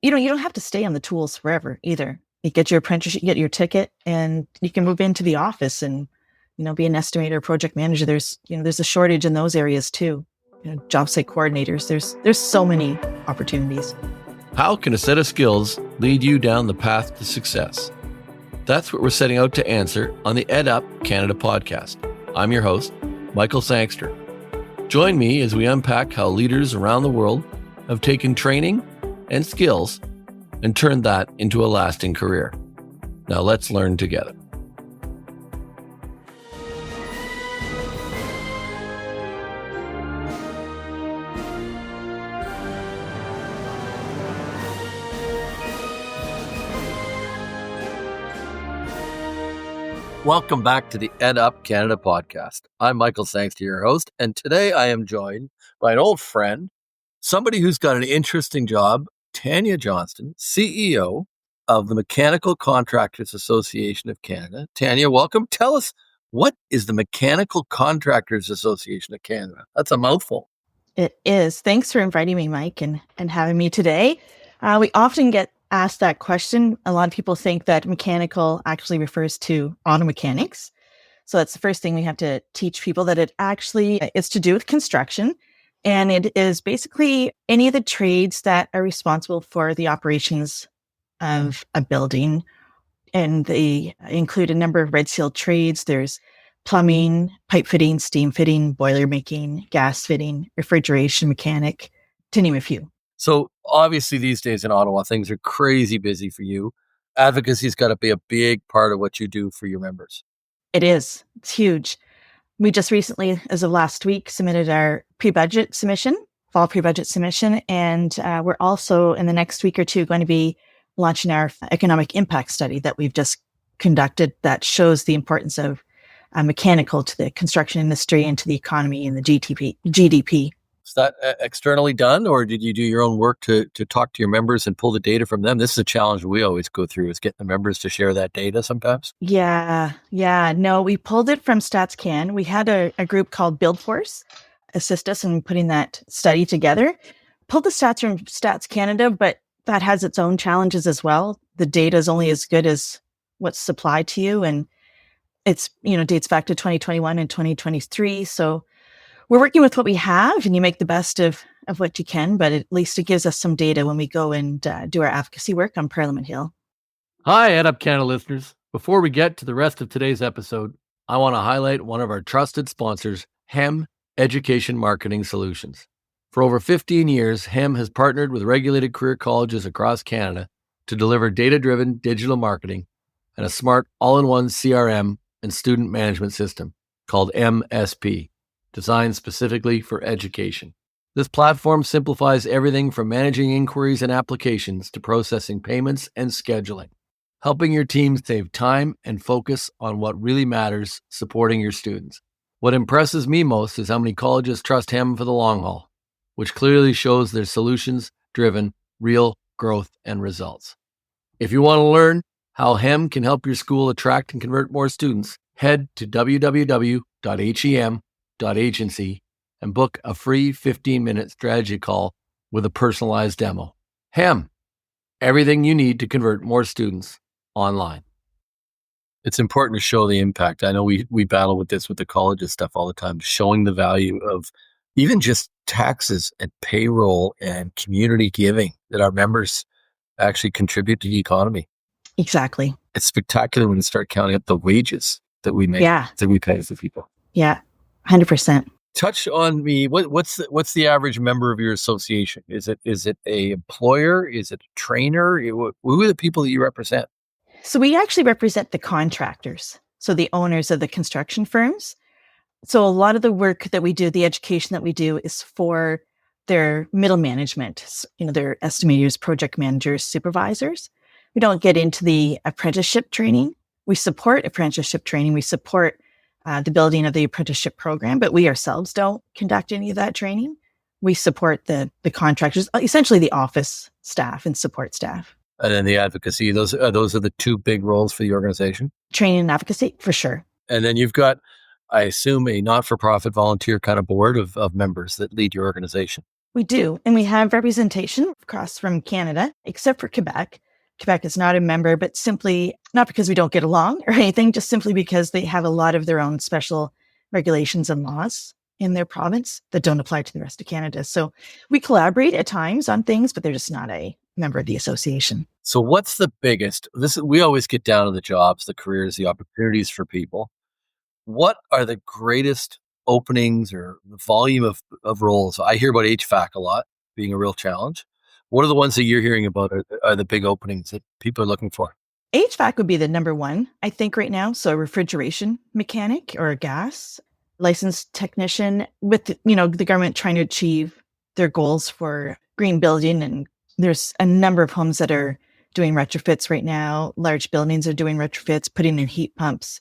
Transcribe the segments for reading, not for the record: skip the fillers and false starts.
you don't have to stay on the tools forever either. You get your apprenticeship, you get your ticket, and you can move into the office and, be an estimator, project manager. There's a shortage in those areas too. Job site coordinators. There's so many opportunities. How can a set of skills lead you down the path to success? That's what we're setting out to answer on the EdUp Canada podcast. I'm your host, Michael Sangster. Join me as we unpack how leaders around the world have taken training and skills and turned that into a lasting career. Now let's learn together. Welcome back to the EdUp Canada podcast. I'm Michael Sangster, your host, and today I am joined by an old friend, somebody who's got an interesting job, Tania Johnston, CEO of the Mechanical Contractors Association of Canada. Tania, welcome. Tell us, what is the Mechanical Contractors Association of Canada? That's a mouthful. It is. Thanks for inviting me, Mike, and having me today. We often get asked that question. A lot of people think that mechanical actually refers to auto mechanics. So that's the first thing we have to teach people, that it actually is to do with construction. And it is basically any of the trades that are responsible for the operations of a building. And they include a number of red seal trades. There's plumbing, pipe fitting, steam fitting, boiler making, gas fitting, refrigeration mechanic, to name a few. So obviously these days in Ottawa, things are crazy busy for you. Advocacy's got to be a big part of what you do for your members. It is. It's huge. We just recently, as of last week, submitted our pre-budget submission, fall pre-budget submission. And we're also in the next week or two going to be launching our economic impact study that we've just conducted that shows the importance of mechanical to the construction industry and to the economy and the GDP. Is that externally done, or did you do your own work to talk to your members and pull the data from them? This is a challenge we always go through, is getting the members to share that data sometimes. Yeah. No, we pulled it from StatsCan. We had a group called BuildForce assist us in putting that study together. Pulled the stats from Stats Canada, but that has its own challenges as well. The data is only as good as what's supplied to you, and it's dates back to 2021 and 2023. So we're working with what we have, and you make the best of what you can, but at least it gives us some data when we go and do our advocacy work on Parliament Hill. Hi, EdUp Canada listeners. Before we get to the rest of today's episode, I want to highlight one of our trusted sponsors, HEM Education Marketing Solutions. For over 15 years, HEM has partnered with regulated career colleges across Canada to deliver data-driven digital marketing and a smart all-in-one CRM and student management system called MSP. Designed specifically for education. This platform simplifies everything from managing inquiries and applications to processing payments and scheduling, helping your team save time and focus on what really matters, supporting your students. What impresses me most is how many colleges trust HEM for the long haul, which clearly shows their solutions-driven, real growth and results. If you want to learn how HEM can help your school attract and convert more students, head to www.hem.agency and book a free 15-minute strategy call with a personalized demo. HEM, everything you need to convert more students online. It's important to show the impact. I know we battle with this with the colleges stuff all the time, showing the value of even just taxes and payroll and community giving that our members actually contribute to the economy. Exactly. It's spectacular when you start counting up the wages that we make, that we pay for people. Yeah. 100%. Touch on me. What's the average member of your association? Is it a employer? Is it a trainer? Who are the people that you represent? So we actually represent the contractors, so the owners of the construction firms. So a lot of the work that we do, the education that we do, is for their middle management. Their estimators, project managers, supervisors. We don't get into the apprenticeship training. We support apprenticeship training. We support the building of the apprenticeship program, but we ourselves don't conduct any of that training. We support the contractors, essentially the office staff and support staff. And then the advocacy, those are the two big roles for the organization? Training and advocacy, for sure. And then you've got, I assume, a not-for-profit volunteer kind of board of members that lead your organization. We do. And we have representation across from Canada, except for Quebec. Quebec is not a member, but simply not because we don't get along or anything, just simply because they have a lot of their own special regulations and laws in their province that don't apply to the rest of Canada. So we collaborate at times on things, but they're just not a member of the association. So what's the biggest? We always get down to the jobs, the careers, the opportunities for people. What are the greatest openings or the volume of roles? I hear about HVAC a lot being a real challenge. What are the ones that you're hearing about are the big openings that people are looking for? HVAC would be the number one, I think, right now. So a refrigeration mechanic or a gas licensed technician with, the government trying to achieve their goals for green building. And there's a number of homes that are doing retrofits right now. Large buildings are doing retrofits, putting in heat pumps,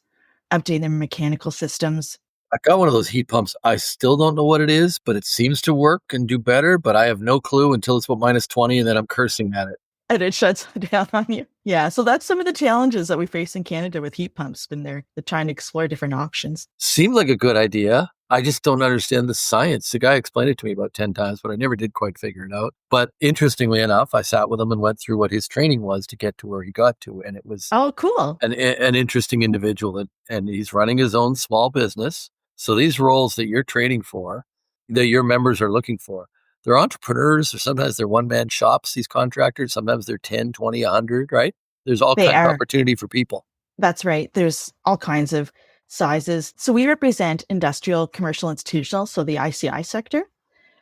updating their mechanical systems. I got one of those heat pumps. I still don't know what it is, but it seems to work and do better, but I have no clue until it's about minus 20 and then I'm cursing at it. And it shuts down on you. Yeah. So that's some of the challenges that we face in Canada with heat pumps when they're trying to explore different options. Seemed like a good idea. I just don't understand the science. The guy explained it to me about 10 times, but I never did quite figure it out. But interestingly enough, I sat with him and went through what his training was to get to where he got to. And it was cool. An interesting individual. And he's running his own small business. So these roles that you're training for, that your members are looking for, they're entrepreneurs, or sometimes they're one-man shops, these contractors. Sometimes they're 10, 20, 100, right? There's all kinds of opportunity for people. That's right. There's all kinds of sizes. So we represent industrial, commercial, institutional, so the ICI sector.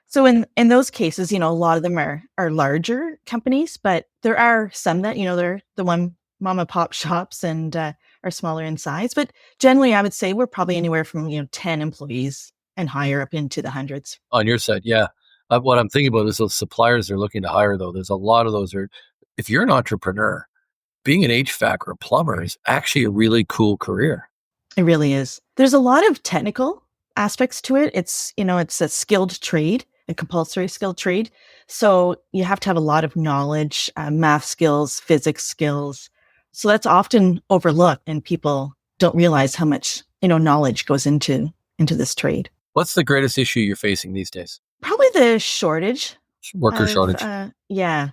So in those cases, a lot of them are larger companies, but there are some that, they're the one mom and pop shops and are smaller in size. But generally, I would say we're probably anywhere from, 10 employees and higher up into the hundreds. On your side, yeah. What I'm thinking about is those suppliers they're looking to hire, though. There's a lot of those. If you're an entrepreneur, being an HVAC or a plumber is actually a really cool career. It really is. There's a lot of technical aspects to it. It's, it's a skilled trade, a compulsory skilled trade. So you have to have a lot of knowledge, math skills, physics skills. So that's often overlooked and people don't realize how much, knowledge goes into this trade. What's the greatest issue you're facing these days? Probably the shortage. Worker shortage. Yeah.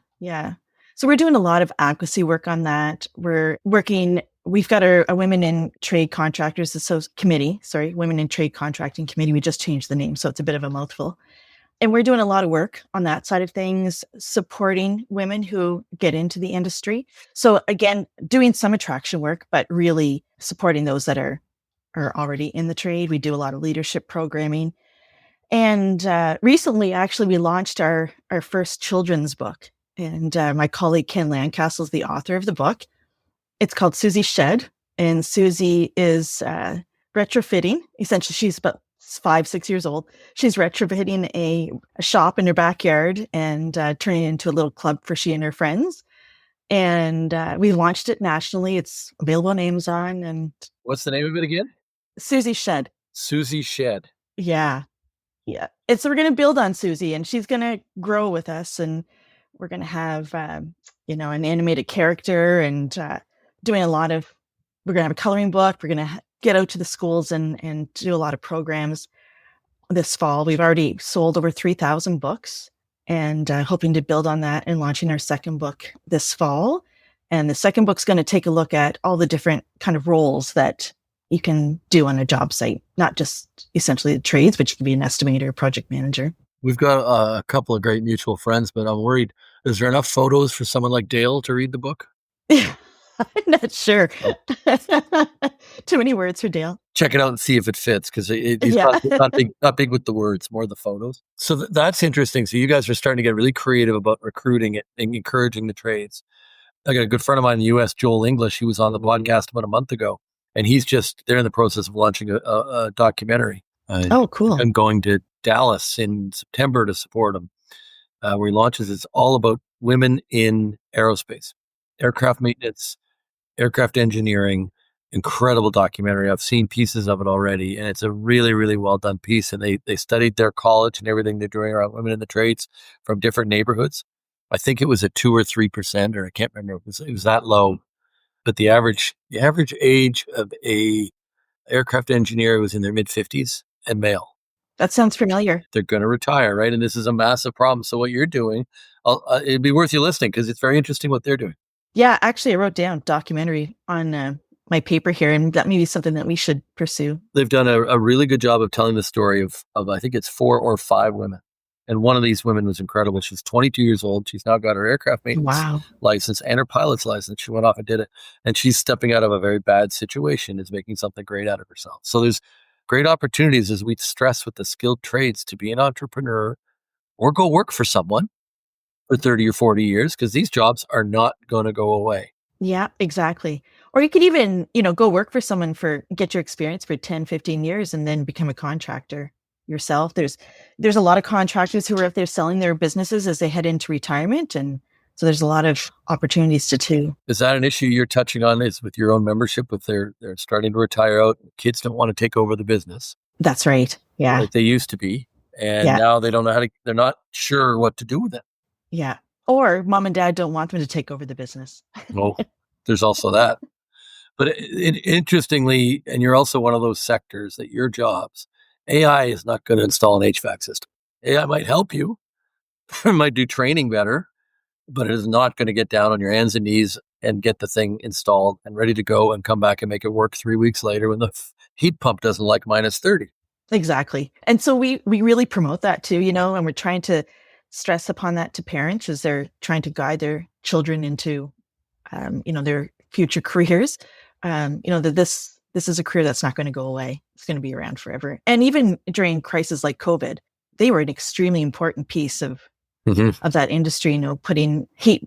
So we're doing a lot of advocacy work on that. We've got a Women in Trade Contractors Committee. Women in Trade Contracting Committee. We just changed the name, so it's a bit of a mouthful. And we're doing a lot of work on that side of things, supporting women who get into the industry. So again, doing some attraction work, but really supporting those that are already in the trade. We do a lot of leadership programming. And recently, actually, we launched our first children's book. And my colleague Ken Landcastle is the author of the book. It's called Susie's Shed. And Susie is retrofitting. Essentially, she's about 5-6 years old. She's retrofitting a shop in her backyard and turning it into a little club for she and her friends. And we launched it nationally. It's available on Amazon. And what's the name of it again? Susie's Shed. Susie's Shed. Yeah. We're going to build on Susie, and she's going to grow with us, and we're going to have, an animated character and we're going to have a coloring book. We're going to get out to the schools and do a lot of programs this fall. We've already sold over 3,000 books and hoping to build on that and launching our second book this fall. And the second book's going to take a look at all the different kind of roles that you can do on a job site, not just essentially the trades, but you can be an estimator, project manager. We've got a couple of great mutual friends, but I'm worried. Is there enough photos for someone like Dale to read the book? I'm not sure. Oh. Too many words for Dale. Check it out and see if it fits, because he's not big with the words, more the photos. So that's interesting. So you guys are starting to get really creative about recruiting it and encouraging the trades. I got a good friend of mine in the U.S., Joel English. He was on the podcast about a month ago. And they're in the process of launching a documentary. Cool. I'm going to Dallas in September to support him, where he launches. It's all about women in aerospace, aircraft maintenance, aircraft engineering. Incredible documentary. I've seen pieces of it already, and it's a really, really well done piece. And they studied their college and everything they're doing around women in the trades from different neighborhoods. I think it was a 2 or 3%, or I can't remember. It was that low. But the average age of a aircraft engineer was in their mid-50s and male. That sounds familiar. They're going to retire, right? And this is a massive problem. So what you're doing, it'd be worth you listening because it's very interesting what they're doing. Yeah, actually, I wrote down documentary on my paper here, and that may be something that we should pursue. They've done a really good job of telling the story of I think it's 4 or 5 women. And one of these women was incredible. She's 22 years old. She's now got her aircraft maintenance license and her pilot's license. She went off and did it. And she's stepping out of a very bad situation, is making something great out of herself. So there's great opportunities, as we stress with the skilled trades, to be an entrepreneur or go work for someone for 30 or 40 years, because these jobs are not going to go away. Yeah, exactly. Or you could even, go work for someone get your experience for 10, 15 years and then become a contractor yourself. There's a lot of contractors who are out there selling their businesses as they head into retirement. And so there's a lot of opportunities to. Is that an issue you're touching on, is with your own membership, if they're starting to retire out, kids don't want to take over the business? That's right. Yeah. Like they used to be. And now they don't know they're not sure what to do with it. Yeah. Or mom and dad don't want them to take over the business. Well, there's also that. But interestingly, and you're also one of those sectors that your jobs, AI is not going to install an HVAC system. AI might help you, might do training better, but it is not going to get down on your hands and knees and get the thing installed and ready to go and come back and make it work 3 weeks later when the heat pump doesn't like minus 30. Exactly. And so we really promote that too, and we're trying to stress upon that to parents as they're trying to guide their children into, their future careers. That this is a career that's not going to go away. It's going to be around forever. And even during crises like COVID, they were an extremely important piece of that industry, putting heat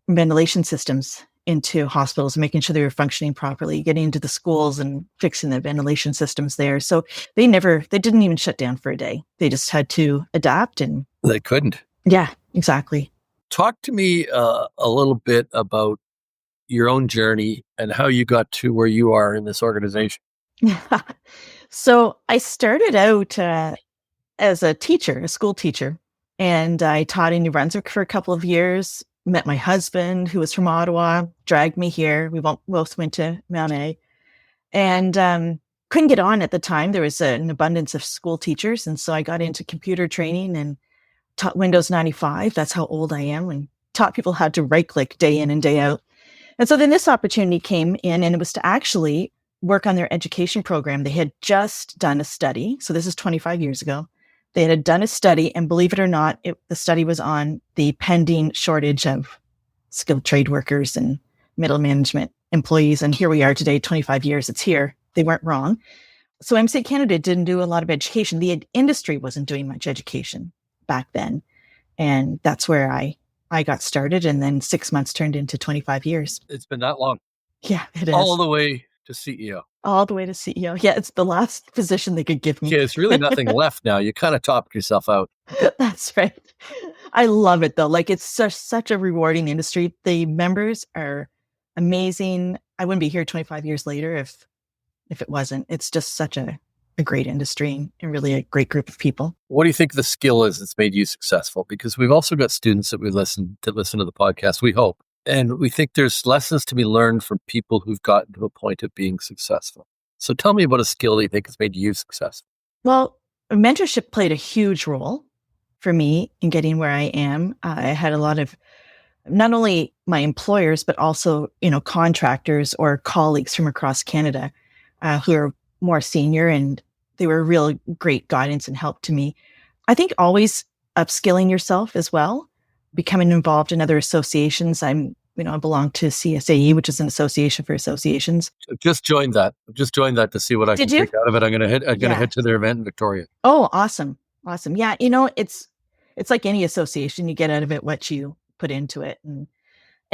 ventilation systems into hospitals, making sure they were functioning properly, getting into the schools and fixing the ventilation systems there. So they didn't even shut down for a day. They just had to adapt, and they couldn't. Yeah, exactly. Talk to me a little bit about your own journey and how you got to where you are in this organization. So I started out as a teacher, a school teacher, and I taught in New Brunswick for a couple of years. Met my husband, who was from Ottawa, dragged me here. We both went to Mount A, and couldn't get on at the time. There was an abundance of school teachers, and so I got into computer training and taught Windows 95. That's how old I am, and taught people how to right-click day in and day out. And so then this opportunity came in, and it was to actually work on their education program. They had just done a study. So this is 25 years ago. They had done a study, and believe it or not, the study was on the pending shortage of skilled trade workers and middle management employees. And here we are today, 25 years, it's here. They weren't wrong. So MCA Canada didn't do a lot of education. The industry wasn't doing much education back then. And that's where I got started. And then 6 months turned into 25 years. It's been that long. Yeah, it is. All the way to CEO. All the way to CEO. Yeah, it's the last position they could give me. Yeah, there's really nothing left now. You kind of topped yourself out. That's right. I love it though. Like, it's such a rewarding industry. The members are amazing. I wouldn't be here 25 years later if it wasn't. It's just such a great industry and really a great group of people. What do you think the skill is that's made you successful? Because we've also got students that we listen to the podcast, we hope. And we think there's lessons to be learned from people who've gotten to a point of being successful. So tell me about a skill that you think has made you successful. Well, mentorship played a huge role for me in getting where I am. I had a lot of not only my employers, but also, contractors or colleagues from across Canada who are more senior, and they were real great guidance and help to me. I think always upskilling yourself as well, becoming involved in other associations. I belong to CSAE, which is an association for associations. Just joined that to see what I can take out of it. I'm going to head to their event in Victoria. Oh, awesome. Yeah. It's like any association, you get out of it what you put into it. And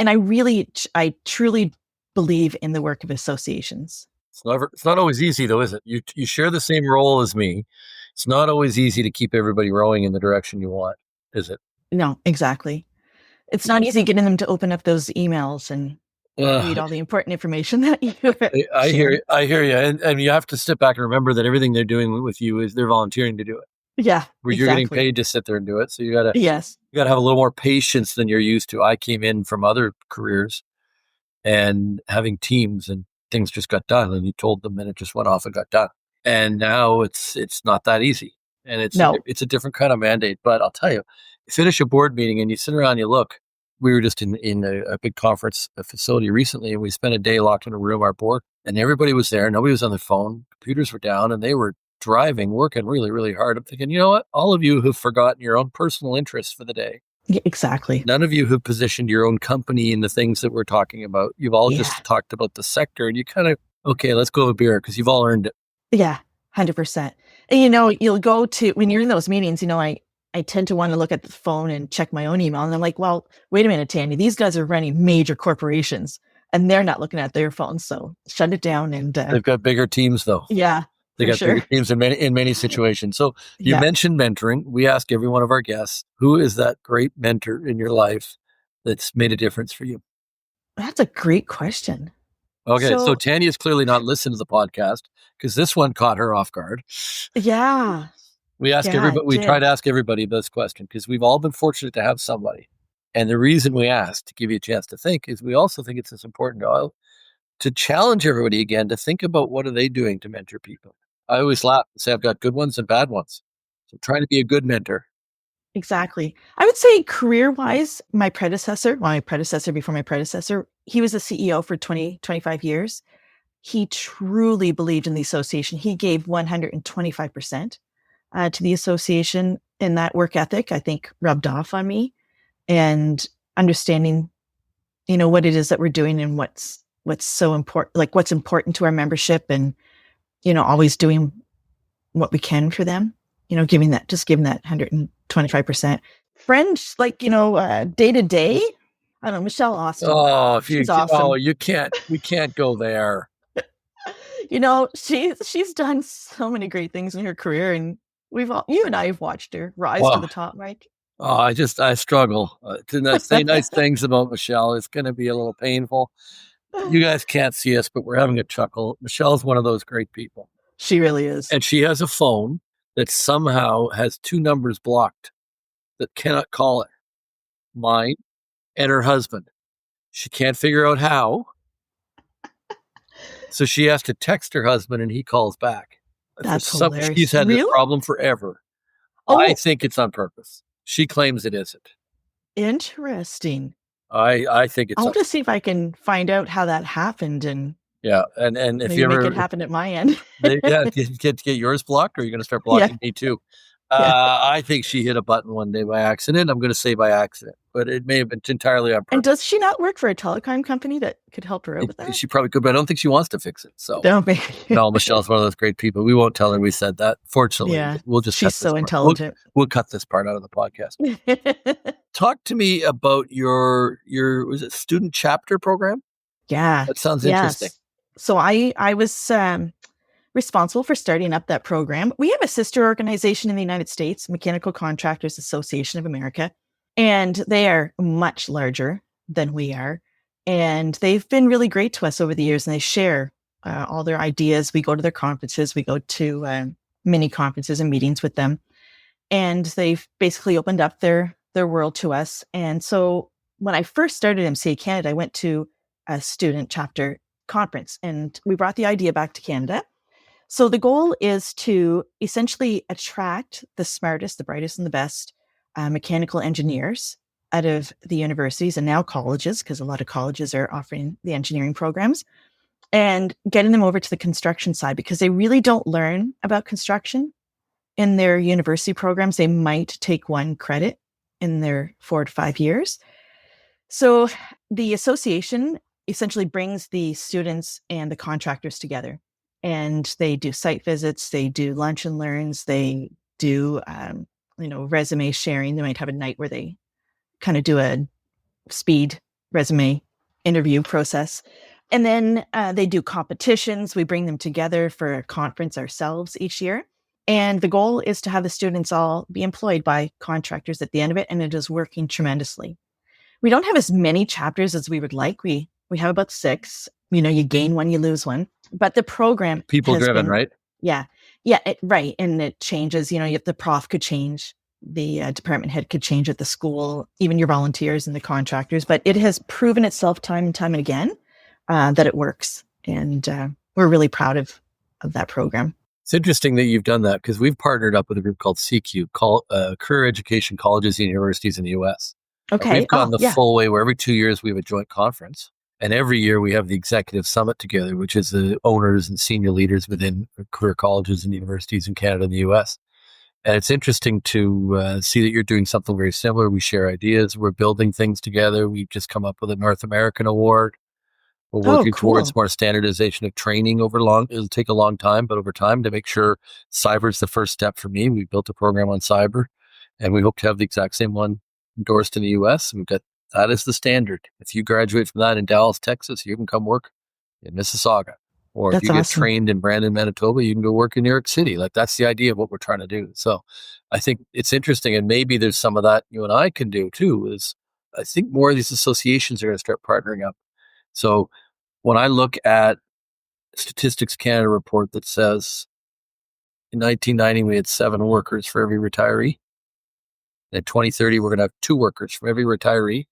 I truly believe in the work of associations. It's not always easy though, is it? You share the same role as me. It's not always easy to keep everybody rowing in the direction you want, is it? No, exactly. It's not easy getting them to open up those emails and read all the important information that you I hear you. And you have to step back and remember that everything they're doing with you is they're volunteering to do it. Yeah. Where you're getting paid to sit there and do it. So you gotta have a little more patience than you're used to. I came in from other careers and having teams, and things just got done, and you told them and it just went off and got done. And now it's not that easy. And No. it's a different kind of mandate. But I'll tell you, you finish a board meeting and you sit around, you look. We were just in a big conference facility recently, and we spent a day locked in a room, our board, and everybody was there. Nobody was on their phone. Computers were down, and they were driving, working really, really hard. I'm thinking, you know what? All of you have forgotten your own personal interests for the day. Yeah, exactly. None of you have positioned your own company in the things that we're talking about. You've all just talked about the sector, and you kind of, okay, let's go have a beer because you've all earned it. Yeah, 100%. And, you'll go to, when you're in those meetings, I tend to want to look at the phone and check my own email. And I'm like, well, wait a minute, Tanya, these guys are running major corporations and they're not looking at their phones. So shut it down. And they've got bigger teams though. Yeah. They got bigger teams in many situations. So you mentioned mentoring. We ask every one of our guests, who is that great mentor in your life that's made a difference for you? That's a great question. Okay, so Tanya's clearly not listened to the podcast because this one caught her off guard. Yeah. We ask everybody. We try to ask everybody this question because we've all been fortunate to have somebody. And the reason we ask, to give you a chance to think, is we also think it's important to challenge everybody again to think about what are they doing to mentor people. I always laugh and say I've got good ones and bad ones. So I'm trying to be a good mentor. Exactly. I would say career-wise, my predecessor before my predecessor, he was a CEO for 25 years. He truly believed in the association. He gave 125%. To the association, and that work ethic, I think, rubbed off on me, and understanding, what it is that we're doing and what's so important, like what's important to our membership, and, always doing what we can for them, giving that 125%. Friends, day to day, I don't know, Michelle Austin. Oh, she's awesome. We can't go there. She's done so many great things in her career, and you and I have watched her rise to the top, Mike. Oh, I struggle to say nice things about Michelle. It's going to be a little painful. You guys can't see us, but we're having a chuckle. Michelle's one of those great people. She really is. And she has a phone that somehow has 2 numbers blocked that cannot call her. Mine and her husband. She can't figure out how. So she has to text her husband and he calls back. That's hilarious. She's had this problem forever. Oh. I think it's on purpose. She claims it isn't. Interesting. I think it's. I'll just see if I can find out how that happened, and and if you ever make it happen at my end. get yours blocked, or you're going to start blocking me too. I think she hit a button one day by accident. I'm going to say by accident, but it may have been entirely on purpose. And does she not work for a telecom company that could help her out with that? She probably could, but I don't think she wants to fix it. So no, Michelle's one of those great people. We won't tell her we said that. Fortunately, we'll just. She's so intelligent. We'll cut this part out of the podcast. Talk to me about your was it student chapter program? Yeah, that sounds interesting. So I was responsible for starting up that program. We have a sister organization in the United States, Mechanical Contractors Association of America, and they are much larger than we are. And they've been really great to us over the years, and they share all their ideas. We go to their conferences, we go to mini conferences and meetings with them. And they've basically opened up their world to us. And so when I first started MCA Canada, I went to a student chapter conference, and we brought the idea back to Canada. So the goal is to essentially attract the smartest, the brightest, and the best mechanical engineers out of the universities and now colleges, because a lot of colleges are offering the engineering programs, and getting them over to the construction side, because they really don't learn about construction in their university programs. They might take 1 credit in their 4 to 5 years. So the association essentially brings the students and the contractors together. And they do site visits, they do lunch and learns, they do, resume sharing. They might have a night where they kind of do a speed resume interview process. And then they do competitions. We bring them together for a conference ourselves each year. And the goal is to have the students all be employed by contractors at the end of it. And it is working tremendously. We don't have as many chapters as we would like. We have about 6. You gain 1, you lose 1. But the program people driven, right? Yeah, right. And it changes. The prof could change, the department head could change at the school, even your volunteers and the contractors. But it has proven itself time and time and again that it works, and we're really proud of that program. It's interesting that you've done that because we've partnered up with a group called CQ, Career Education Colleges and Universities in the US. And Okay. we've gone Oh, the yeah. full way where every 2 years we have a joint conference. And every year we have the executive summit together, which is the owners and senior leaders within career colleges and universities in Canada and the US. And it's interesting to see that you're doing something very similar. We share ideas. We're building things together. We've just come up with a North American award. We're Oh, working towards cool. more standardization of training it'll take a long time, but over time to make sure cyber is the first step for me. We built a program on cyber and we hope to have the exact same one endorsed in the US. And we've got that is the standard. If you graduate from that in Dallas, Texas, you can come work in Mississauga. Or if That's you get awesome. trained in Brandon, Manitoba, you can go work in New York City. Like that's the idea of what we're trying to do. So I think it's interesting. And maybe there's some of that you and I can do too, is I think more of these associations are going to start partnering up. So when I look at Statistics Canada report that says in 1990 we had 7 workers for every retiree, and in 2030 we're going to have 2 workers from every retiree.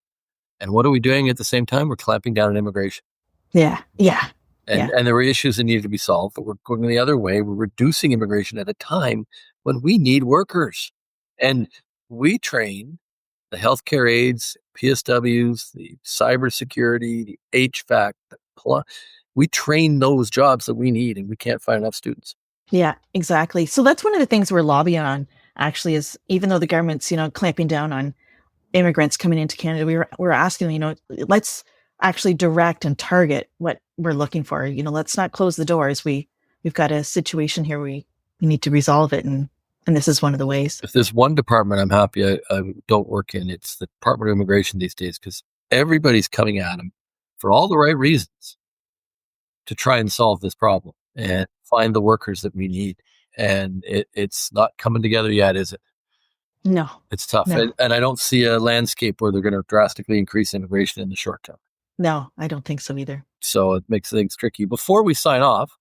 And what are we doing at the same time? We're clamping down on immigration. Yeah. Yeah. Yeah. And there were issues that needed to be solved, but we're going the other way. We're reducing immigration at a time when we need workers. And we train the healthcare aides, PSWs, the cybersecurity, the HVAC, we train those jobs that we need, and we can't find enough students. Yeah, exactly. So that's one of the things we're lobbying on, actually, is even though the government's, clamping down on immigrants coming into Canada, we're asking, let's actually direct and target what we're looking for. Let's not close the doors. We've got a situation here. We need to resolve it. And this is one of the ways. If there's one department I'm happy I don't work in, it's the Department of Immigration these days, because everybody's coming at them for all the right reasons to try and solve this problem and find the workers that we need. And it's not coming together yet, is it? No. It's tough. No. And I don't see a landscape where they're going to drastically increase immigration in the short term. No, I don't think so either. So it makes things tricky. Before we sign off,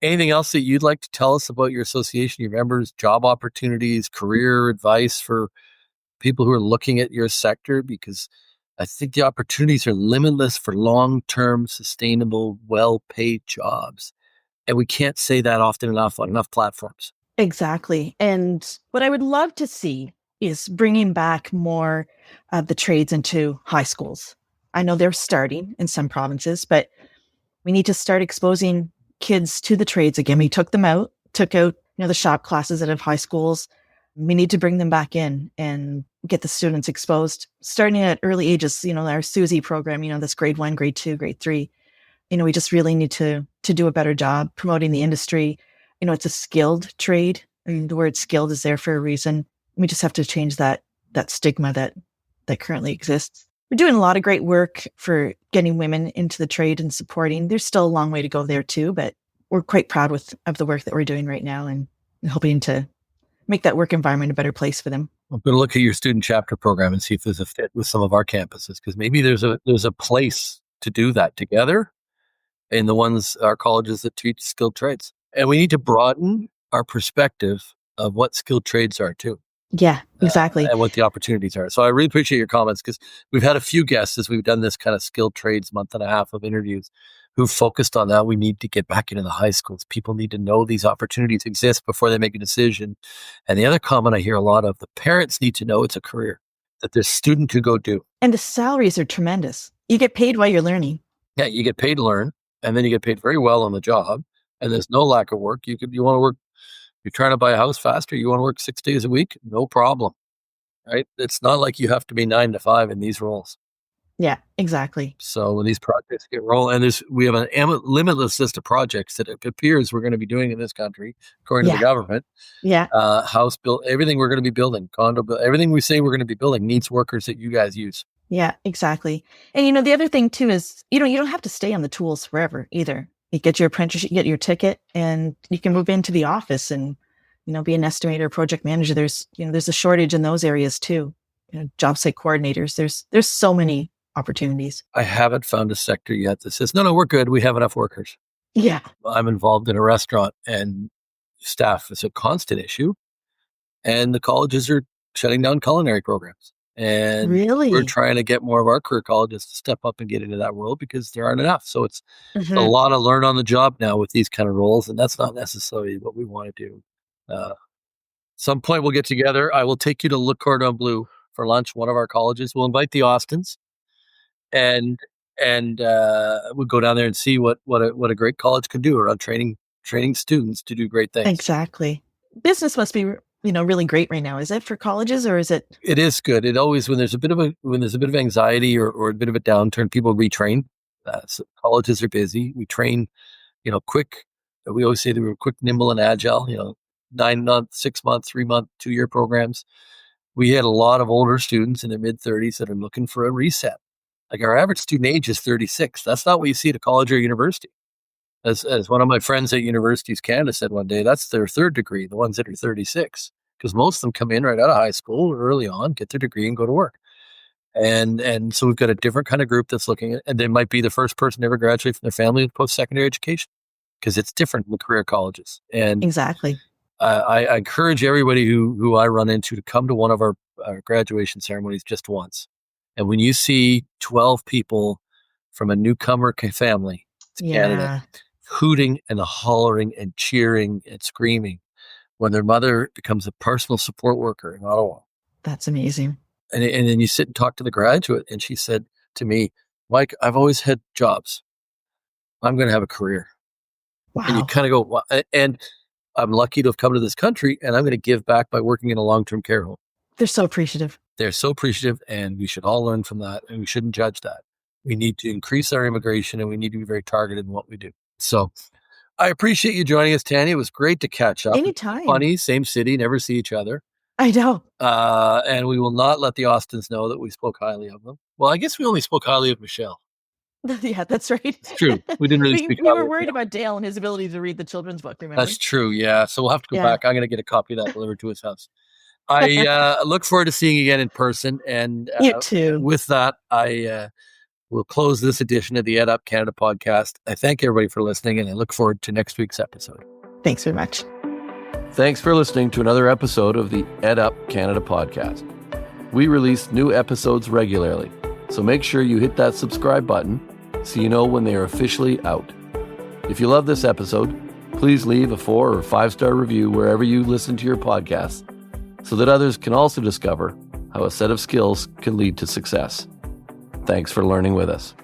anything else that you'd like to tell us about your association, your members, job opportunities, career advice for people who are looking at your sector? Because I think the opportunities are limitless for long-term, sustainable, well-paid jobs. And we can't say that often enough on enough platforms. Exactly. And what I would love to see is bringing back more of the trades into high schools. I know they're starting in some provinces, but we need to start exposing kids to the trades again. We took out, the shop classes out of high schools. We need to bring them back in and get the students exposed, starting at early ages. Our Susie program, this grade 1, grade 2, grade 3. We just really need to do a better job promoting the industry. It's a skilled trade. I mean, the word skilled is there for a reason. We just have to change that stigma that currently exists. We're doing a lot of great work for getting women into the trade and supporting. There's still a long way to go there too, but we're quite proud of the work that we're doing right now and hoping to make that work environment a better place for them. I'm going to look at your student chapter program and see if there's a fit with some of our campuses, because maybe there's a place to do that together in our colleges that teach skilled trades. And we need to broaden our perspective of what skilled trades are too. Yeah, exactly. And what the opportunities are. So I really appreciate your comments, because we've had a few guests as we've done this kind of skilled trades month and a half of interviews who've focused on that. We need to get back into the high schools. People need to know these opportunities exist before they make a decision. And the other comment I hear a lot of, the parents need to know it's a career that their student could go do. And the salaries are tremendous. You get paid while you're learning. Yeah, you get paid to learn, and then you get paid very well on the job. And there's no lack of work. You want to work. You're trying to buy a house faster. You want to work 6 days a week? No problem. Right? It's not like you have to be 9 to 5 in these roles. Yeah, exactly. So when these projects get rolling, and we have a limitless list of projects that it appears we're going to be doing in this country, according to the government. Yeah. House build, everything we're going to be building, condo build, everything we say we're going to be building needs workers that you guys use. Yeah, exactly. And the other thing too is, you don't have to stay on the tools forever either. You get your apprenticeship, you get your ticket, and you can move into the office and, be an estimator, project manager. There's a shortage in those areas too. Job site coordinators. There's so many opportunities. I haven't found a sector yet that says, no, we're good. We have enough workers. Yeah. I'm involved in a restaurant, and staff is a constant issue. And the colleges are shutting down culinary programs. And we're Really? trying to get more of our career colleges to step up and get into that world because there aren't enough. So it's a Hmm. lot of learn on the job now with these kind of roles, and that's not necessarily what we want to do. Some point we'll get together. I will take you to Le Cordon Bleu for lunch, one of our colleges. We'll invite the Austins, and we'll go down there and see what a great college can do around training students to do great things. Exactly. Business must be, really great right now. Is it for colleges or is it? It is good. It always when there's a bit of anxiety or a bit of a downturn, people retrain. So colleges are busy. We train, quick. We always say that we're quick, nimble, and agile. 9 month, 6 month, 3 month, 2 year programs. We had a lot of older students in their mid-30s that are looking for a reset. Like our average student age is 36. That's not what you see at a college or university. As one of my friends at Universities Canada said one day, that's their third degree, the ones that are 36, because most of them come in right out of high school or early on, get their degree and go to work. And so we've got a different kind of group that's looking at, and they might be the first person to ever graduate from their family with post-secondary education because it's different with career colleges. And Exactly. I encourage everybody who I run into to come to one of our graduation ceremonies just once. And when you see 12 people from a newcomer family to Canada Yeah, hooting and hollering and cheering and screaming when their mother becomes a personal support worker in Ottawa. that's amazing. And then you sit and talk to the graduate, and she said to me, Mike, I've always had jobs. I'm going to have a career. And you Wow. kind of go, well, and I'm lucky to have come to this country, and I'm going to give back by working in a long-term care home. They're so appreciative. They're so appreciative, and we should all learn from that, and we shouldn't judge that. We need to increase our immigration, and we need to be very targeted in what we do. So I appreciate you joining us, Tania. It was great to catch up. Anytime. Funny, same city, never see each other. I know. And we will not let the Austins know that we spoke highly of them. Well, I guess we only spoke highly of Michelle. Yeah, that's right. It's true. We didn't really speak we highly were of worried Dale. about Dale and his ability to read the children's book, remember? That's true, yeah. So we'll have to go Yeah. back. I'm going to get a copy of that delivered to his house. I look forward to seeing you again in person. And You too. with that, I will close this edition of the EdUp Canada podcast. I thank everybody for listening, and I look forward to next week's episode. Thanks very much. Thanks for listening to another episode of the EdUp Canada podcast. We release new episodes regularly, so make sure you hit that subscribe button so you know when they are officially out. If you love this episode, please leave a 4 or 5-star review wherever you listen to your podcasts so that others can also discover how a set of skills can lead to success. Thanks for learning with us.